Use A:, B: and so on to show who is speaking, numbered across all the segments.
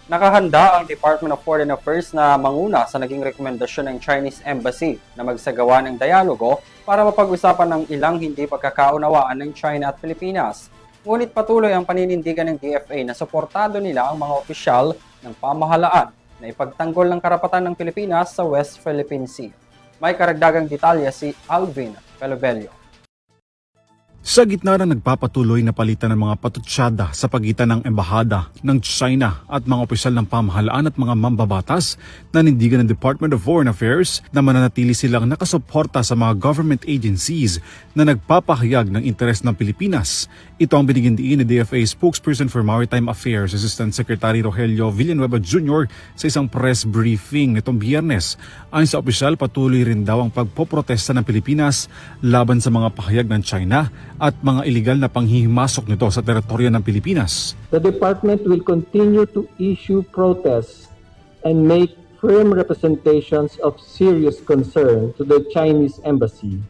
A: Nakahanda ang Department of Foreign Affairs na manguna sa naging rekomendasyon ng Chinese Embassy na magsagawa ng dialogo para mapag-usapan ng ilang hindi pagkakaunawaan ng China at Pilipinas. Ngunit patuloy ang paninindigan ng DFA na suportado nila ang mga opisyal ng pamahalaan na ipagtanggol ng karapatan ng Pilipinas sa West Philippine Sea. May karagdagang detalye si Alvin Pelovelio.
B: Sa gitna ng nagpapatuloy na palitan ng mga patutsyada sa pagitan ng embahada ng China at mga opisyal ng pamahalaan at mga mambabatas, nanindigan ng Department of Foreign Affairs na mananatili silang nakasuporta sa mga government agencies na nagpapahayag ng interes ng Pilipinas. Ito ang binigyan diin ni DFA Spokesperson for Maritime Affairs, Assistant Secretary Rogelio Villanueva Jr. sa isang press briefing nitong Biyernes. Ayon sa opisyal, patuloy rin daw ang pagpoprotesta ng Pilipinas laban sa mga pahayag ng China at mga iligal na panghihimasok nito sa teritoryo ng Pilipinas.
C: The department will continue to issue protests and make firm representations of serious concern to the Chinese embassy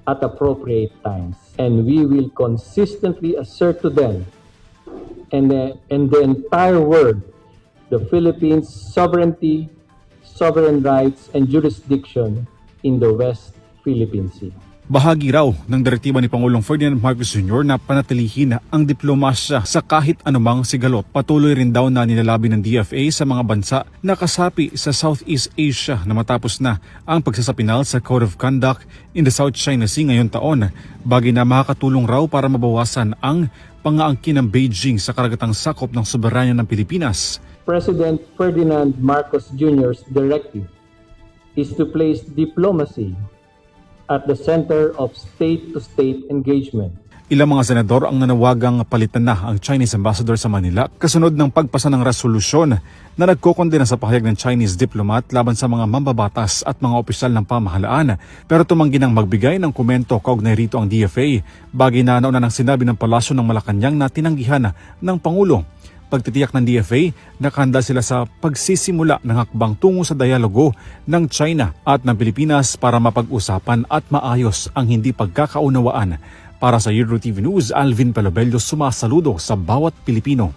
C: at appropriate times. And we will consistently assert to them and the entire world the Philippines' sovereignty, sovereign rights, and jurisdiction in the West Philippine Sea.
B: Bahagi raw ng direktiba ni Pangulong Ferdinand Marcos Jr. na panatilihin ang diplomasya sa kahit anumang sigalot. Patuloy rin daw na nilalabi ng DFA sa mga bansa na kasapi sa Southeast Asia na matapos na ang pagsasapinal sa Code of Conduct in the South China Sea ngayong taon, bagay na makakatulong raw para mabawasan ang pangaangkin ng Beijing sa karagatang sakop ng soberanya ng Pilipinas.
C: President Ferdinand Marcos Jr.'s directive is to place diplomacy at the center of state-to-state engagement.
B: Ilang mga senador ang nanawagang palitan na ang Chinese ambassador sa Manila kasunod ng pagpasa ng resolusyon na nagkokondena sa pahayag ng Chinese diplomat laban sa mga mambabatas at mga opisyal ng pamahalaan. Pero tumanggi nang magbigay ng komento kaugnay rito ang DFA, bagay na nauna ng sinabi ng Palasyo ng Malacanang na tinanggihan ng Pangulo. Pagtitiyak ng DFA, nakahanda sila sa pagsisimula ng hakbang tungo sa dialogo ng China at ng Pilipinas para mapag-usapan at maayos ang hindi pagkakaunawaan. Para sa Euro TV News, Alvin Pelovelio sumasaludo sa bawat Pilipino.